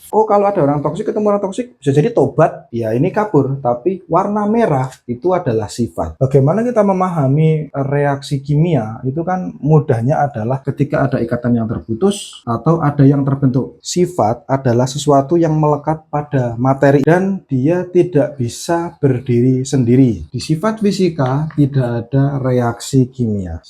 Oh, kalau ada orang toksik ketemu orang toksik bisa jadi tobat, ya ini kabur, tapi warna merah itu adalah sifat. Bagaimana kita memahami reaksi kimia? Itu kan mudahnya adalah ketika ada ikatan yang terputus atau ada yang terbentuk. Sifat adalah sesuatu yang melekat pada materi dan dia tidak bisa berdiri sendiri. Di sifat fisika tidak ada reaksi kimia.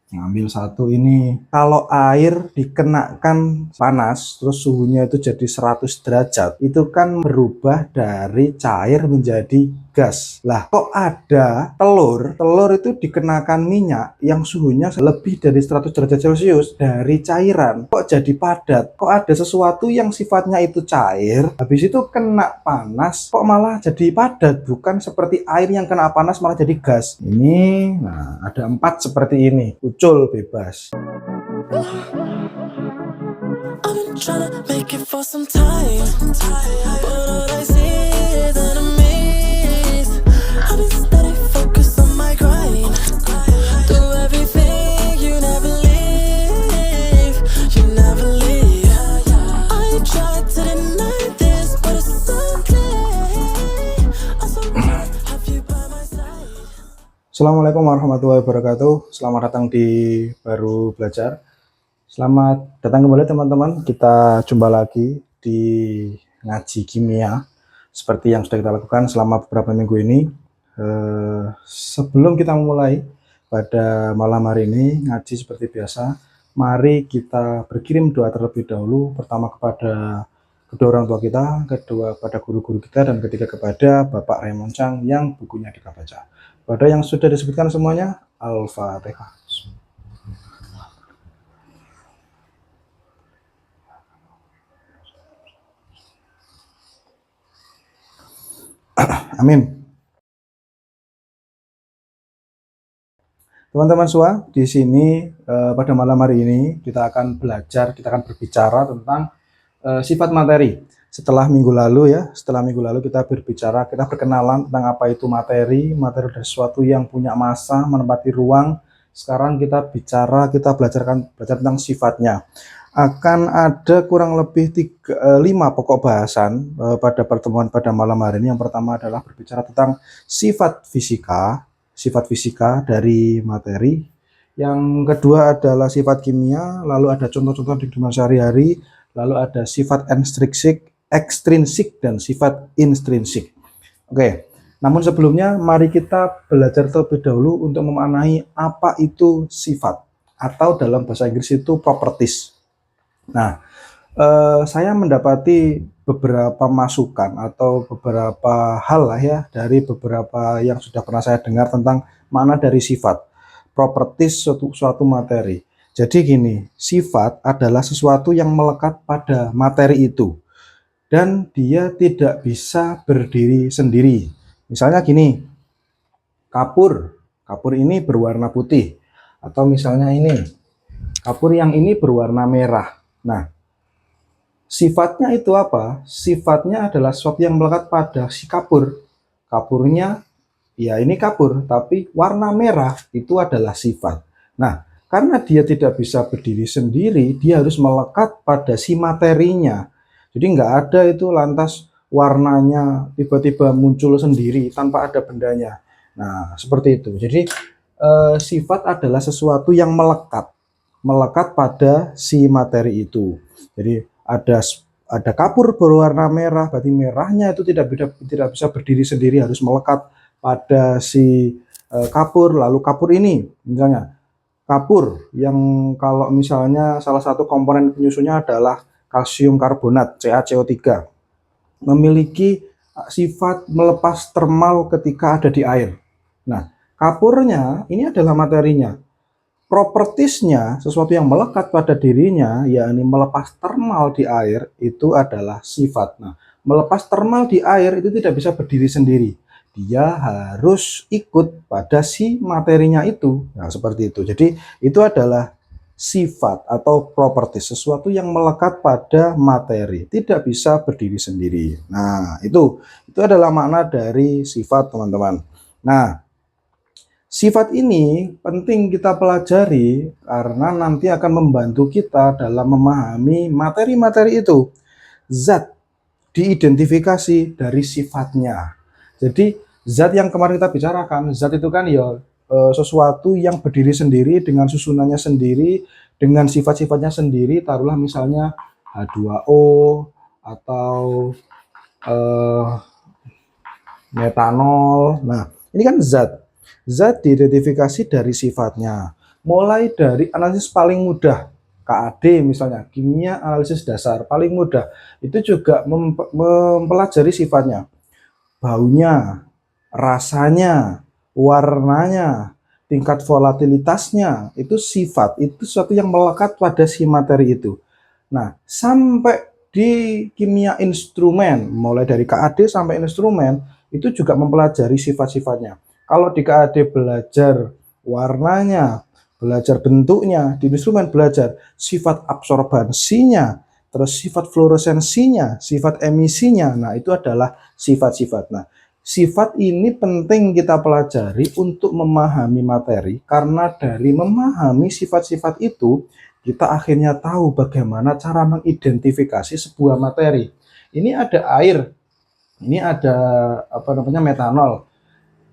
Ngambil satu ini, kalau air dikenakan panas terus suhunya itu jadi 100 derajat, itu kan berubah dari cair menjadi gas. Lah kok ada telur itu dikenakan minyak yang suhunya lebih dari 100 derajat Celcius, dari cairan kok jadi padat? Kok ada sesuatu yang sifatnya itu cair habis itu kena panas kok malah jadi padat, bukan seperti air yang kena panas malah jadi gas. Ini nah ada 4 seperti ini, ucul bebas. Assalamualaikum warahmatullahi wabarakatuh. Selamat datang di Baru Belajar. Selamat datang kembali teman-teman. Kita jumpa lagi di ngaji kimia seperti yang sudah kita lakukan selama beberapa minggu ini. Sebelum kita memulai pada malam hari ini ngaji seperti biasa, mari kita berkirim doa terlebih dahulu. Pertama kepada kedua orang tua kita, kedua pada guru-guru kita, dan ketiga kepada Bapak Raymond Chang yang bukunya kita baca. Pada yang sudah disebutkan semuanya, Al-Fatihah. Amin. Teman-teman semua, di sini pada malam hari ini kita akan belajar, kita akan berbicara tentang sifat materi. Setelah minggu lalu kita berbicara, kita berkenalan tentang apa itu materi. Materi adalah sesuatu yang punya massa, menempati ruang. Sekarang kita belajar tentang sifatnya. Akan ada kurang lebih 5 pokok bahasan pada pertemuan pada malam hari ini. Yang pertama adalah berbicara tentang sifat fisika dari materi. Yang kedua adalah sifat kimia, lalu ada contoh-contoh di kehidupan sehari-hari, lalu ada sifat ekstrinsik dan sifat intrinsik. Oke, namun sebelumnya mari kita belajar terlebih dahulu untuk memaknai apa itu sifat, atau dalam bahasa Inggris itu properties. Nah, saya mendapati beberapa masukan atau beberapa hal lah ya dari beberapa yang sudah pernah saya dengar tentang makna dari sifat, properties suatu materi. Jadi gini, sifat adalah sesuatu yang melekat pada materi itu dan dia tidak bisa berdiri sendiri. Misalnya gini, kapur ini berwarna putih, atau misalnya ini, kapur yang ini berwarna merah. Nah, sifatnya itu apa? Sifatnya adalah sesuatu yang melekat pada si kapur. Kapurnya, ya ini kapur, tapi warna merah itu adalah sifat. Nah, karena dia tidak bisa berdiri sendiri, dia harus melekat pada si materinya. Jadi nggak ada itu lantas warnanya tiba-tiba muncul sendiri tanpa ada bendanya. Nah, seperti itu. Jadi sifat adalah sesuatu yang melekat pada si materi itu. Jadi ada kapur berwarna merah, berarti merahnya itu tidak bisa berdiri sendiri, harus melekat pada si kapur. Lalu kapur ini, misalnya kapur yang kalau misalnya salah satu komponen penyusunnya adalah kalsium karbonat CaCO3, memiliki sifat melepas termal ketika ada di air. Nah, kapurnya ini adalah materinya. Propertiesnya, sesuatu yang melekat pada dirinya, yakni melepas termal di air, itu adalah sifat. Nah, melepas termal di air itu tidak bisa berdiri sendiri. Dia harus ikut pada si materinya itu. Nah, seperti itu. Jadi, itu adalah sifat atau properties, sesuatu yang melekat pada materi, tidak bisa berdiri sendiri. Nah, itu adalah makna dari sifat, teman-teman. Nah, Sifat ini penting kita pelajari karena nanti akan membantu kita dalam memahami materi-materi itu. Zat diidentifikasi dari sifatnya. Jadi zat yang kemarin kita bicarakan, zat itu kan ya sesuatu yang berdiri sendiri dengan susunannya sendiri, dengan sifat-sifatnya sendiri, taruhlah misalnya H2O atau eh, metanol. Nah, ini kan zat. Zat diidentifikasi dari sifatnya. Mulai dari analisis paling mudah, KAD misalnya, kimia analisis dasar paling mudah, itu juga mempelajari sifatnya. Baunya, rasanya, warnanya, tingkat volatilitasnya, itu sifat, itu sesuatu yang melekat pada si materi itu. Nah, sampai di kimia instrumen, mulai dari KAD sampai instrumen, itu juga mempelajari sifat-sifatnya. Kalau di KAD belajar warnanya, belajar bentuknya, di instrumen belajar sifat absorbansinya, terus sifat fluoresensinya, sifat emisinya. Nah, itu adalah sifat-sifat. Nah, sifat ini penting kita pelajari untuk memahami materi, karena dari memahami sifat-sifat itu, kita akhirnya tahu bagaimana cara mengidentifikasi sebuah materi. Ini ada air, ini ada apa namanya metanol.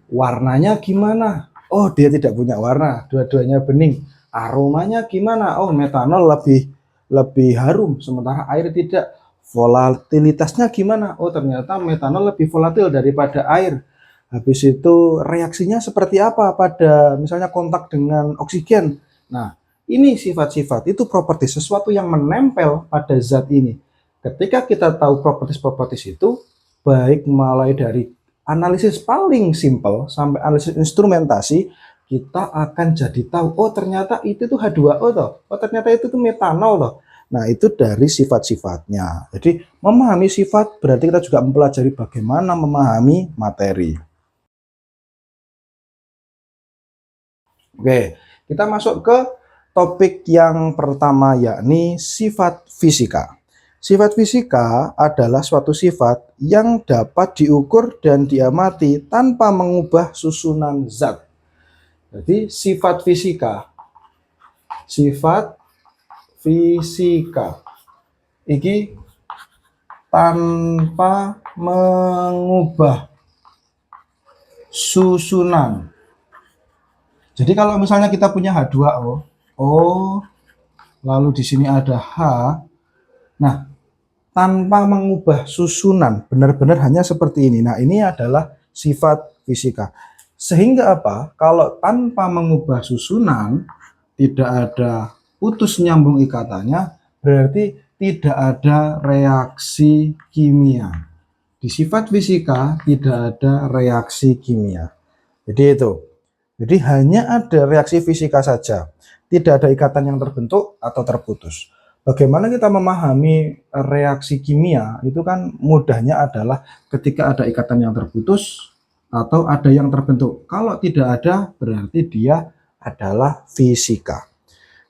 Warnanya gimana? Oh, dia tidak punya warna, dua-duanya bening. Aromanya gimana? Oh, metanol lebih lebih harum, sementara air tidak. Volatilitasnya gimana? Oh, ternyata metanol lebih volatil daripada air. Habis itu reaksinya seperti apa pada misalnya kontak dengan oksigen. Nah, ini sifat-sifat, itu properti, sesuatu yang menempel pada zat ini. Ketika kita tahu propertis-propertis itu, baik mulai dari analisis paling simpel sampai analisis instrumentasi, kita akan jadi tahu, oh ternyata itu tuh H2O toh, oh ternyata itu tuh metanol toh. Nah, itu dari sifat-sifatnya. Jadi memahami sifat berarti kita juga mempelajari bagaimana memahami materi. Oke, kita masuk ke topik yang pertama, yakni sifat fisika. Sifat fisika adalah suatu sifat yang dapat diukur dan diamati tanpa mengubah susunan zat. Jadi sifat fisika ini tanpa mengubah susunan. Jadi kalau misalnya kita punya H2O, O, lalu di sini ada H. Nah, tanpa mengubah susunan, benar-benar hanya seperti ini. Nah, ini adalah sifat fisika. Sehingga apa? Kalau tanpa mengubah susunan, tidak ada putus nyambung ikatannya, berarti tidak ada reaksi kimia. Di sifat fisika tidak ada reaksi kimia. Jadi itu. Jadi hanya ada reaksi fisika saja. Tidak ada ikatan yang terbentuk atau terputus. Bagaimana kita memahami reaksi kimia? Itu kan mudahnya adalah ketika ada ikatan yang terputus atau ada yang terbentuk. Kalau tidak ada, berarti dia adalah fisika.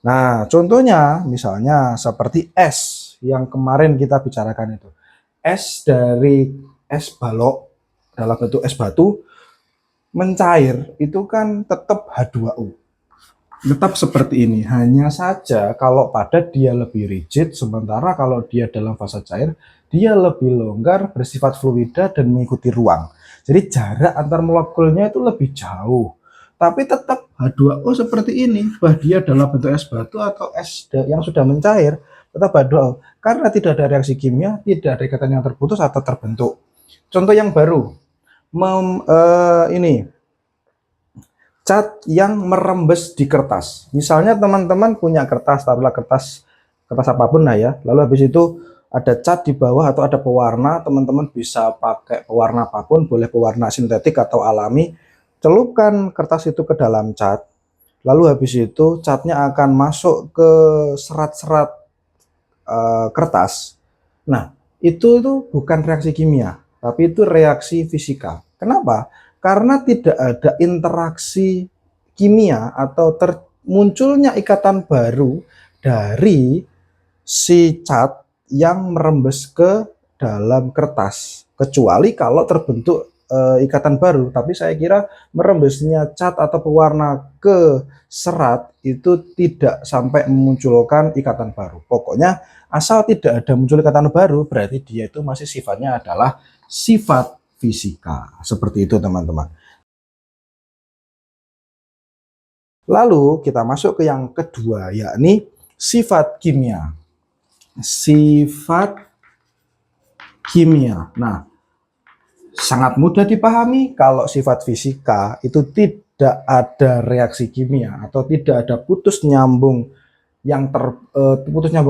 Nah, contohnya misalnya seperti es yang kemarin kita bicarakan itu. Es dari es balok dalam bentuk es batu mencair itu kan tetap H2O. Tetap seperti ini, hanya saja kalau padat dia lebih rigid, sementara kalau dia dalam fase cair, dia lebih longgar, bersifat fluida dan mengikuti ruang. Jadi jarak antar molekulnya itu lebih jauh. Tapi tetap H2O seperti ini, bah dia dalam bentuk es batu atau es yang sudah mencair, tetap H2O. Karena tidak ada reaksi kimia, tidak ada ikatan yang terputus atau terbentuk. Contoh yang baru, ini cat yang merembes di kertas. Misalnya teman-teman punya kertas, taruhlah kertas apapun lah ya. Lalu habis itu ada cat di bawah atau ada pewarna, teman-teman bisa pakai pewarna apapun, boleh pewarna sintetik atau alami. Celupkan kertas itu ke dalam cat. Lalu habis itu catnya akan masuk ke serat-serat kertas. Nah, itu bukan reaksi kimia, tapi itu reaksi fisika. Kenapa? Karena tidak ada interaksi kimia atau munculnya ikatan baru dari si cat yang merembes ke dalam kertas. Kecuali kalau terbentuk ikatan baru, tapi saya kira merembesnya cat atau pewarna ke serat itu tidak sampai memunculkan ikatan baru. Pokoknya asal tidak ada muncul ikatan baru, berarti dia itu masih sifatnya adalah sifat fisika. Seperti itu teman-teman. Lalu kita masuk ke yang kedua, yakni sifat kimia. Sifat kimia. Nah, sangat mudah dipahami kalau sifat fisika itu tidak ada reaksi kimia atau tidak ada putus nyambung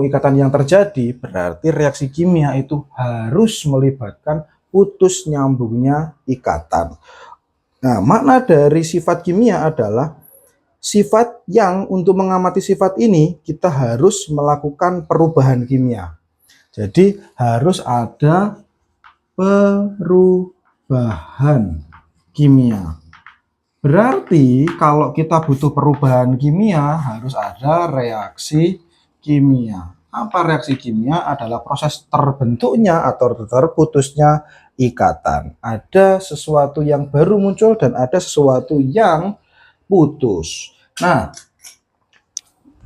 ikatan yang terjadi, berarti reaksi kimia itu harus melibatkan putus nyambungnya ikatan. Nah, makna dari sifat kimia adalah sifat yang untuk mengamati sifat ini kita harus melakukan perubahan kimia. Jadi harus ada perubahan kimia. Berarti kalau kita butuh perubahan kimia harus ada reaksi kimia. Apa reaksi kimia? Adalah proses terbentuknya atau terputusnya ikatan. Ada sesuatu yang baru muncul dan ada sesuatu yang putus. Nah,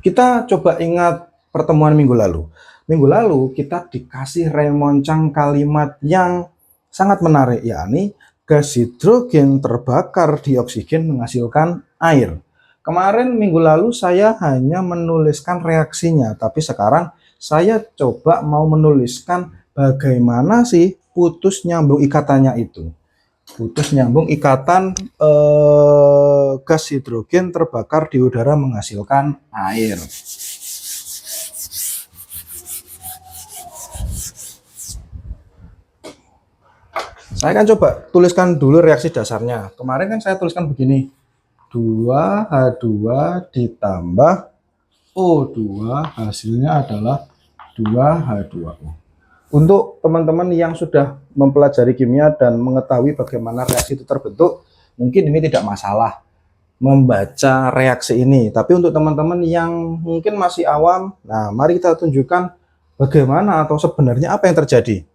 kita coba ingat pertemuan minggu lalu. Minggu lalu kita dikasih remoncang kalimat yang sangat menarik, yakni gas hidrogen terbakar di oksigen menghasilkan air. Kemarin minggu lalu saya hanya menuliskan reaksinya, tapi sekarang saya coba mau menuliskan bagaimana sih putus nyambung ikatannya itu. Putus nyambung ikatan gas hidrogen terbakar di udara menghasilkan air. Saya akan coba tuliskan dulu reaksi dasarnya. Kemarin kan saya tuliskan begini. 2H2 ditambah O2 hasilnya adalah 2H2O. Untuk teman-teman yang sudah mempelajari kimia dan mengetahui bagaimana reaksi itu terbentuk, mungkin ini tidak masalah membaca reaksi ini. Tapi untuk teman-teman yang mungkin masih awam, nah mari kita tunjukkan bagaimana atau sebenarnya apa yang terjadi.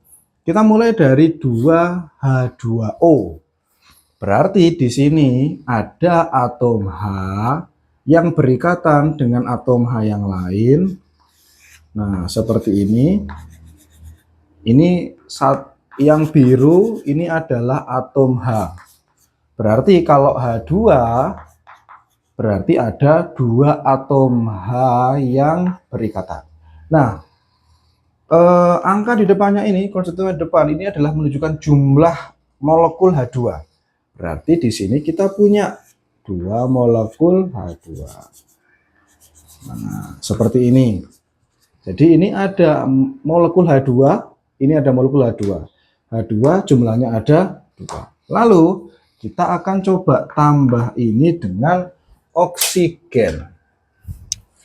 Kita mulai dari 2H2O. Berarti di sini ada atom H yang berikatan dengan atom H yang lain. Nah, seperti ini. Ini yang biru ini adalah atom H. Berarti kalau H2 berarti ada 2 atom H yang berikatan. Nah, angka di depannya ini, konstituen depan ini adalah menunjukkan jumlah molekul H2. Berarti di sini kita punya 2 molekul H2. Nah, seperti ini. Jadi ini ada molekul H2. Ini ada molekul H2. H2 jumlahnya ada 2. Lalu kita akan coba tambah ini dengan oksigen.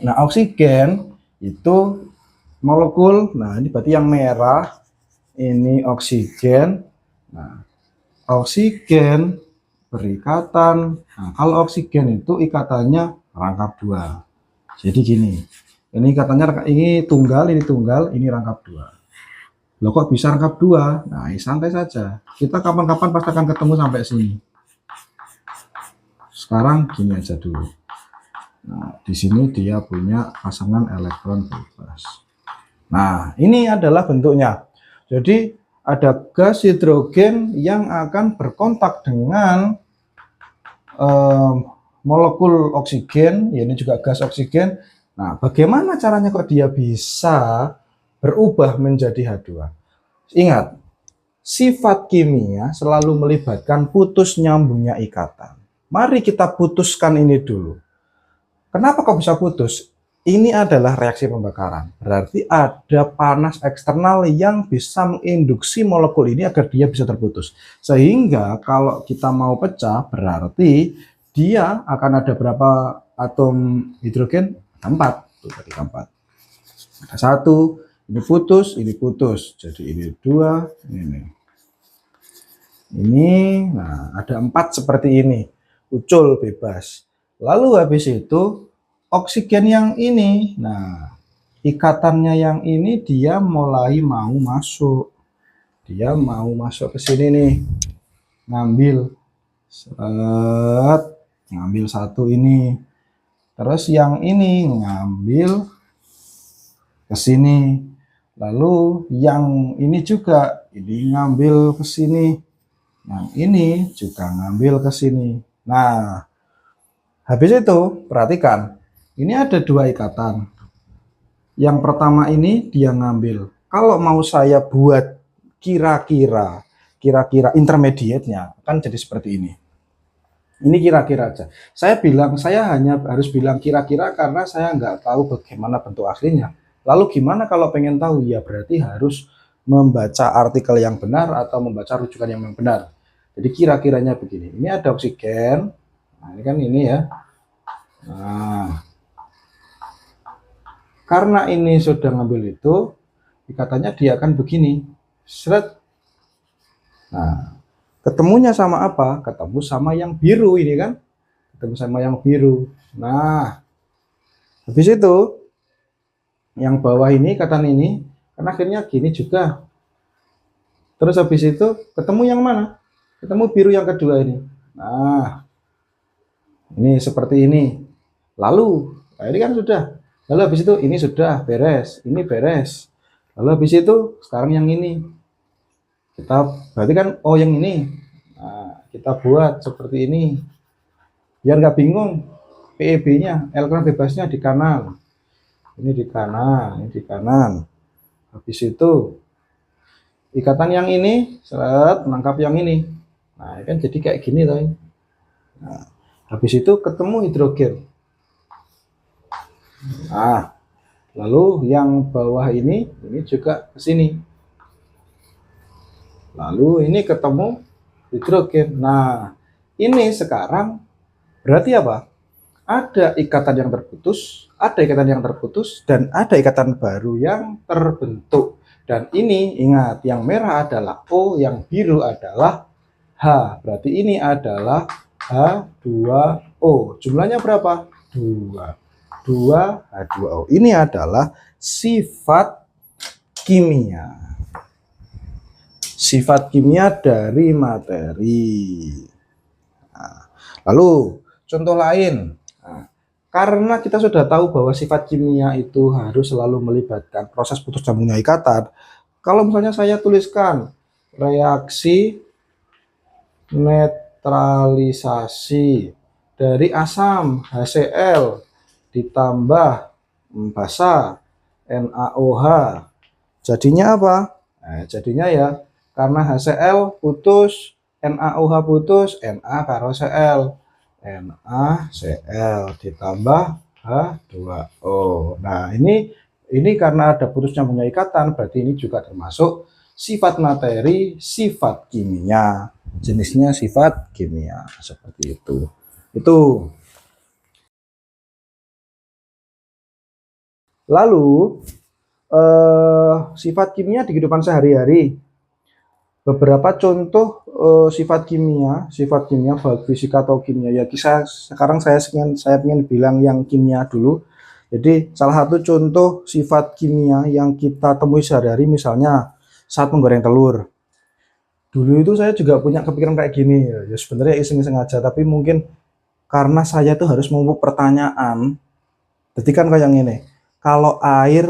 Nah, oksigen itu molekul, nah ini berarti yang merah, ini oksigen. Nah, oksigen berikatan. Nah, kalau oksigen itu ikatannya rangkap 2. Jadi gini, ini ikatannya ini tunggal, ini rangkap 2. Loh kok bisa rangkap 2? Nah, santai saja. Kita kapan-kapan pasti akan ketemu sampai sini. Sekarang gini aja dulu. Nah, di sini dia punya pasangan elektron bebas. Nah, ini adalah bentuknya. Jadi, ada gas hidrogen yang akan berkontak dengan molekul oksigen. Ya, ini juga gas oksigen. Nah, bagaimana caranya kok dia bisa berubah menjadi H2. Ingat, sifat kimia selalu melibatkan putus nyambungnya ikatan. Mari kita putuskan ini dulu. Kenapa kok bisa putus? Ini adalah reaksi pembakaran. Berarti ada panas eksternal yang bisa menginduksi molekul ini agar dia bisa terputus. Sehingga kalau kita mau pecah, berarti dia akan ada berapa atom hidrogen? 4. Tuh, tadi 4. Ada 1. Ini putus, jadi ini 2, ini. Nah ada 4 seperti ini, ucul bebas. Lalu habis itu oksigen yang ini, nah ikatannya yang ini dia mulai mau masuk. Dia mau masuk ke sini nih. ngambil set, ngambil satu ini, terus yang ini ngambil ke sini, lalu yang ini juga ini ngambil ke sini, yang ini juga ngambil ke sini. Nah, habis itu perhatikan, ini ada dua ikatan. Yang pertama ini dia ngambil. Kalau mau saya buat kira-kira intermediate-nya kan jadi seperti ini. Ini kira-kira aja. Saya hanya harus bilang kira-kira karena saya nggak tahu bagaimana bentuk aslinya. Lalu gimana kalau pengen tahu? Ya berarti harus membaca artikel yang benar atau membaca rujukan yang benar. Jadi kira-kiranya begini. Ini ada oksigen. Nah, ini kan ini ya. Nah, karena ini sudah ngambil itu, ikatannya dia akan begini. Seret. Nah, ketemunya sama apa? Ketemu sama yang biru ini kan. Ketemu sama yang biru. Nah, habis itu yang bawah ini ikatan ini kan akhirnya gini juga. Terus habis itu ketemu yang mana? Ketemu biru yang kedua ini. Nah, ini seperti ini. Lalu, nah ini kan sudah. Lalu habis itu ini sudah beres, ini beres. Lalu habis itu sekarang yang ini. Kita berarti kan oh yang ini. Nah, kita buat seperti ini. Biar nggak bingung. PEB-nya, elektron bebasnya di kanan. Ini di kanan, ini di kanan. Habis itu ikatan yang ini seret menangkap yang ini. Nah, kan jadi kayak gini toh. Nah, habis itu ketemu hidrogen. Nah, lalu yang bawah ini juga ke sini. Lalu ini ketemu hidrogen. Nah, ini sekarang berarti apa? Ada ikatan yang terputus, dan ada ikatan baru yang terbentuk. Dan ini ingat, yang merah adalah O, yang biru adalah H. Berarti ini adalah H2O. Jumlahnya berapa? 2. 2 H2O. Ini adalah sifat kimia. Sifat kimia dari materi. Nah, lalu contoh lain. Karena kita sudah tahu bahwa sifat kimia itu harus selalu melibatkan proses putus nyambungnya ikatan. Kalau misalnya saya tuliskan reaksi netralisasi dari asam HCl ditambah basa NaOH, jadinya apa? Nah, jadinya ya karena HCl putus, NaOH putus, Na karo Cl. NaCl ditambah H2O. Nah, ini karena ada putus nyambungnya ikatan, berarti ini juga termasuk sifat materi, sifat kimia. Jenisnya sifat kimia, seperti itu. Lalu, sifat kimia di kehidupan sehari-hari. Beberapa contoh sifat kimia baik fisika atau kimia ya. Sekarang saya ingin bilang yang kimia dulu. Jadi salah satu contoh sifat kimia yang kita temui sehari-hari misalnya saat menggoreng telur. Dulu itu saya juga punya kepikiran kayak gini ya, sebenarnya iseng-iseng aja, tapi mungkin karena saya tuh harus memupuk pertanyaan. Jadi kan kayak gini, kalau air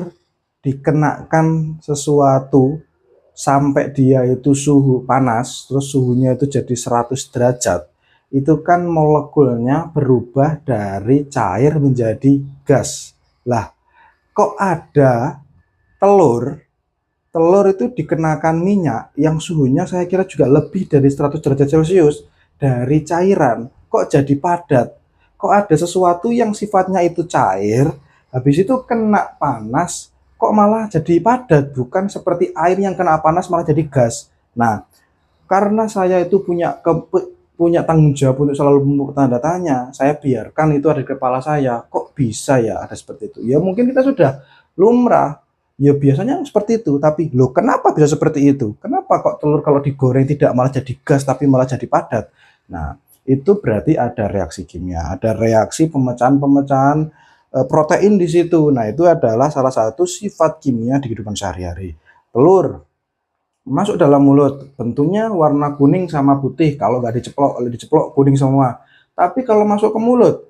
dikenakan sesuatu sampai dia itu suhu panas, terus suhunya itu jadi 100 derajat, itu kan molekulnya berubah dari cair menjadi gas. Lah, kok ada telur itu dikenakan minyak yang suhunya saya kira juga lebih dari 100 derajat Celcius dari cairan, kok jadi padat? Kok ada sesuatu yang sifatnya itu cair, habis itu kena panas, kok malah jadi padat, bukan seperti air yang kena panas malah jadi gas. Nah, karena saya itu punya tanggung jawab untuk selalu tanda tanya, saya biarkan itu ada di kepala saya. Kok bisa ya ada seperti itu? Ya mungkin kita sudah lumrah, ya biasanya seperti itu. Tapi loh, kenapa bisa seperti itu? Kenapa kok telur kalau digoreng tidak malah jadi gas tapi malah jadi padat? Nah, itu berarti ada reaksi kimia, ada reaksi pemecahan protein di situ. Nah, itu adalah salah satu sifat kimia di kehidupan sehari-hari. Telur masuk dalam mulut, bentuknya warna kuning sama putih. Kalau nggak diceplok kuning semua. Tapi kalau masuk ke mulut,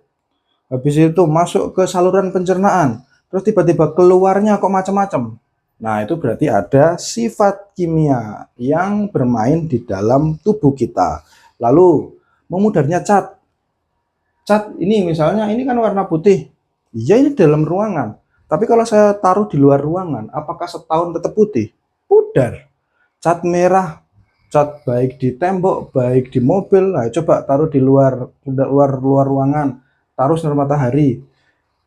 habis itu masuk ke saluran pencernaan, terus tiba-tiba keluarnya kok macam-macam. Nah, itu berarti ada sifat kimia yang bermain di dalam tubuh kita. Lalu, memudarnya cat. Cat ini misalnya, ini kan warna putih. Iya, ini dalam ruangan. Tapi kalau saya taruh di luar ruangan, apakah setahun tetap putih? Pudar. Cat merah, cat baik di tembok, baik di mobil. Nah, coba taruh di luar ruangan, taruh sinar matahari.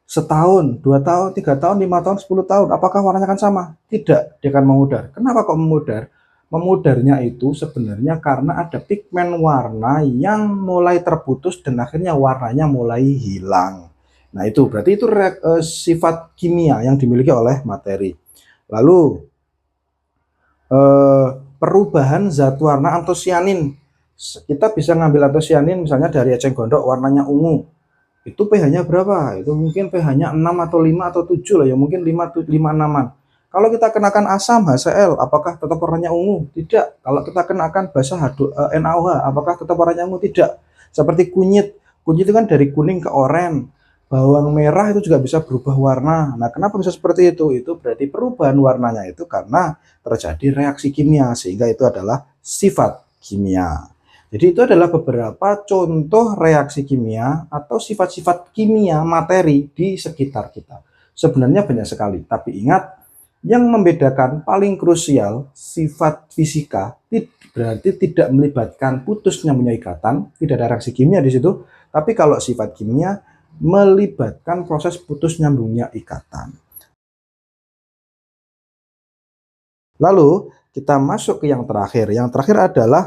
Setahun, 2 tahun, 3 tahun, 5 tahun, 10 tahun, apakah warnanya akan sama? Tidak, dia akan memudar. Kenapa kok memudar? Memudarnya itu sebenarnya karena ada pigmen warna yang mulai terputus dan akhirnya warnanya mulai hilang. Nah, itu berarti itu sifat kimia yang dimiliki oleh materi. Lalu perubahan zat warna antosianin. Kita bisa ngambil antosianin misalnya dari eceng gondok warnanya ungu. Itu pH-nya berapa? Itu mungkin pH-nya 6 atau 5 atau 7 lah ya, mungkin 5 6-an. Kalau kita kenakan asam HCl, apakah tetap warnanya ungu? Tidak. Kalau kita kenakan basa NaOH, apakah tetap warnanya ungu? Tidak. Seperti kunyit. Kunyit itu kan dari kuning ke oranye. Bawang merah itu juga bisa berubah warna. Nah, kenapa bisa seperti itu? Itu berarti perubahan warnanya itu karena terjadi reaksi kimia, sehingga itu adalah sifat kimia. Jadi itu adalah beberapa contoh reaksi kimia atau sifat-sifat kimia materi di sekitar kita. Sebenarnya banyak sekali, tapi ingat, yang membedakan paling krusial sifat fisika berarti tidak melibatkan putus nyambungnya ikatan, tidak ada reaksi kimia di situ, tapi kalau sifat kimia melibatkan proses putus nyambungnya ikatan. Lalu kita masuk ke yang terakhir. Yang terakhir adalah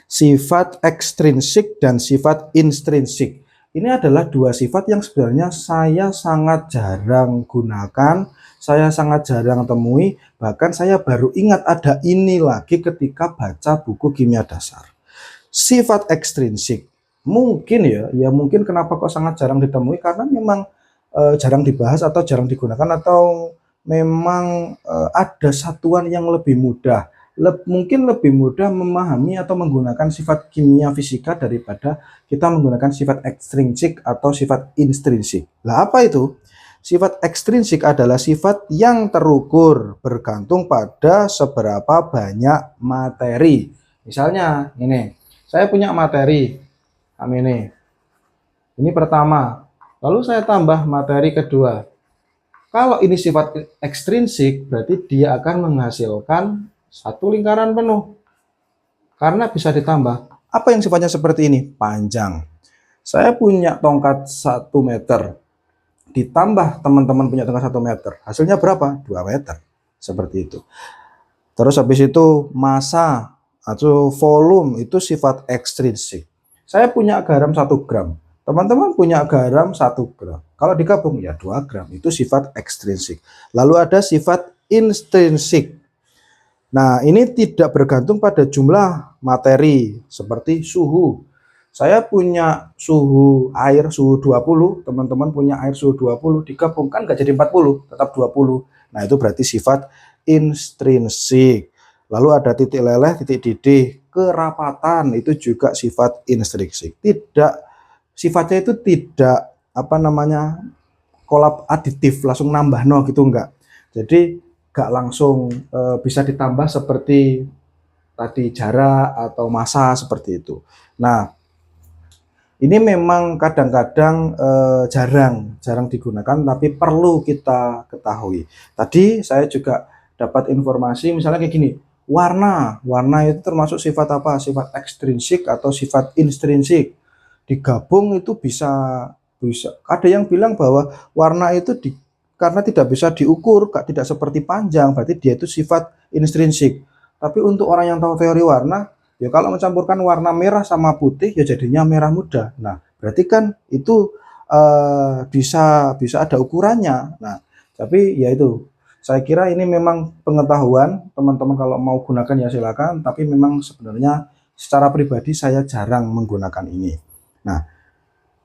sifat ekstrinsik dan sifat intrinsik. Ini adalah dua sifat yang sebenarnya saya sangat jarang gunakan, saya sangat jarang temui, bahkan saya baru ingat ada ini lagi ketika baca buku kimia dasar. Sifat ekstrinsik, mungkin ya mungkin kenapa kok sangat jarang ditemui, karena memang jarang dibahas atau jarang digunakan, atau memang ada satuan yang lebih mudah. Mungkin lebih mudah memahami atau menggunakan sifat kimia fisika daripada kita menggunakan sifat ekstrinsik atau sifat intrinsik. Lah, apa itu? Sifat ekstrinsik adalah sifat yang terukur bergantung pada seberapa banyak materi. Misalnya ini, saya punya materi ini pertama, lalu saya tambah materi kedua. Kalau ini sifat ekstrinsik, berarti dia akan menghasilkan satu lingkaran penuh. Karena bisa ditambah. Apa yang sifatnya seperti ini? Panjang. Saya punya tongkat 1 meter. Ditambah teman-teman punya tongkat 1 meter. Hasilnya berapa? 2 meter. Seperti itu. Terus habis itu massa atau volume itu sifat ekstrinsik. Saya punya garam 1 gram. Teman-teman punya garam 1 gram. Kalau digabung ya 2 gram. Itu sifat ekstrinsik. Lalu ada sifat intrinsik. Nah, ini tidak bergantung pada jumlah materi seperti suhu. Saya punya suhu air suhu 20, teman-teman punya air suhu 20, digabungkan nggak jadi 40, tetap 20. Nah, itu berarti sifat intrinsik. Lalu ada titik leleh, titik didih, kerapatan, itu juga sifat intrinsik. Sifatnya itu tidak kolab aditif, langsung nambah no gitu, enggak. Jadi gak langsung bisa ditambah seperti tadi jarak atau massa seperti itu. Nah, ini memang kadang-kadang jarang digunakan, tapi perlu kita ketahui. Tadi saya juga dapat informasi misalnya kayak gini, warna itu termasuk sifat apa? Sifat ekstrinsik atau sifat intrinsik. Digabung itu bisa ada yang bilang bahwa warna itu karena tidak bisa diukur, tidak seperti panjang, berarti dia itu sifat intrinsik. Tapi untuk orang yang tahu teori warna, ya kalau mencampurkan warna merah sama putih, ya jadinya merah muda. Nah, berarti kan itu bisa ada ukurannya. Nah, tapi ya itu, saya kira ini memang pengetahuan, teman-teman kalau mau gunakan ya silakan, tapi memang sebenarnya secara pribadi saya jarang menggunakan ini. Nah,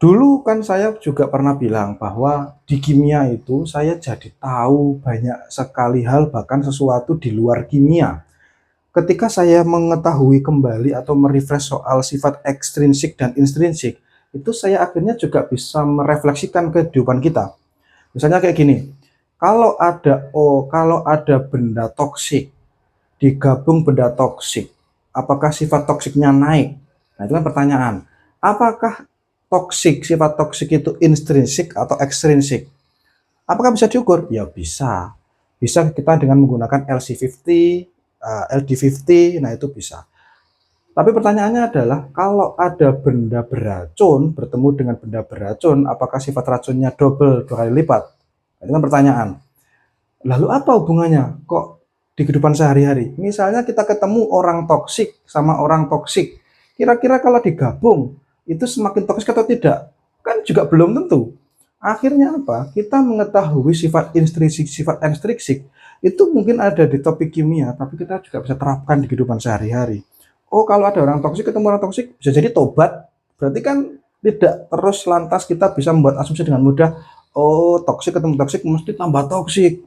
dulu kan saya juga pernah bilang bahwa di kimia itu saya jadi tahu banyak sekali hal, bahkan sesuatu di luar kimia. ketika saya mengetahui kembali atau merefresh soal sifat ekstrinsik dan intrinsik, itu saya akhirnya juga bisa merefleksikan kehidupan kita. Misalnya kayak gini, kalau ada benda toksik, digabung benda toksik, apakah sifat toksiknya naik? Nah, itu kan pertanyaan. Apakah sifat toksik itu intrinsik atau ekstrinsik? Apakah bisa diukur? Ya bisa. Bisa kita dengan menggunakan LC50, LD50, nah itu bisa. Tapi pertanyaannya adalah, kalau ada benda beracun bertemu dengan benda beracun, apakah sifat racunnya double, 2 kali lipat? Itu kan pertanyaan. Lalu apa hubungannya kok di kehidupan sehari-hari? Misalnya kita ketemu orang toksik sama orang toksik. Kira-kira kalau digabung, itu semakin toksik atau tidak? Kan juga belum tentu. Akhirnya apa? Kita mengetahui sifat intrinsik, sifat ekstrinsik, itu mungkin ada di topik kimia, tapi kita juga bisa terapkan di kehidupan sehari-hari. Oh, kalau ada orang toksik ketemu orang toksik, bisa jadi tobat. Berarti kan tidak terus lantas kita bisa membuat asumsi dengan mudah, oh toksik ketemu toksik mesti tambah toksik.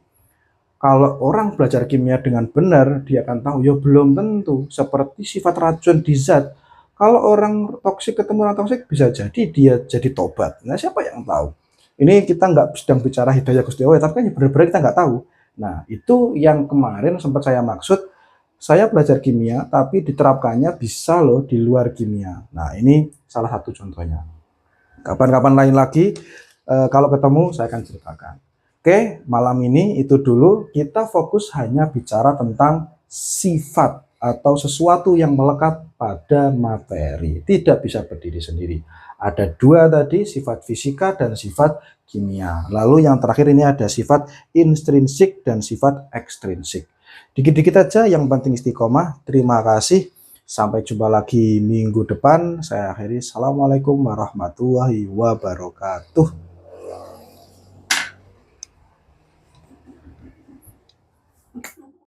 Kalau orang belajar kimia dengan benar, dia akan tahu, ya belum tentu. Seperti sifat racun di zat. Kalau orang toksik ketemu orang toksik, bisa jadi dia jadi tobat. Nah, siapa yang tahu? Ini kita nggak sedang bicara hidayah Gusti Allah, tapi kan benar-benar kita nggak tahu. Nah, itu yang kemarin sempat saya maksud, saya belajar kimia, tapi diterapkannya bisa loh di luar kimia. Nah, ini salah satu contohnya. Kapan-kapan lain lagi, kalau ketemu saya akan ceritakan. Oke, malam ini itu dulu. Kita fokus hanya bicara tentang sifat atau sesuatu yang melekat pada materi. Tidak bisa berdiri sendiri. Ada dua tadi, sifat fisika dan sifat kimia. Lalu yang terakhir ini ada sifat intrinsik dan sifat ekstrinsik. Dikit-dikit aja, yang penting istiqomah. Terima kasih. Sampai jumpa lagi minggu depan. Saya akhiri. Assalamualaikum warahmatullahi wabarakatuh.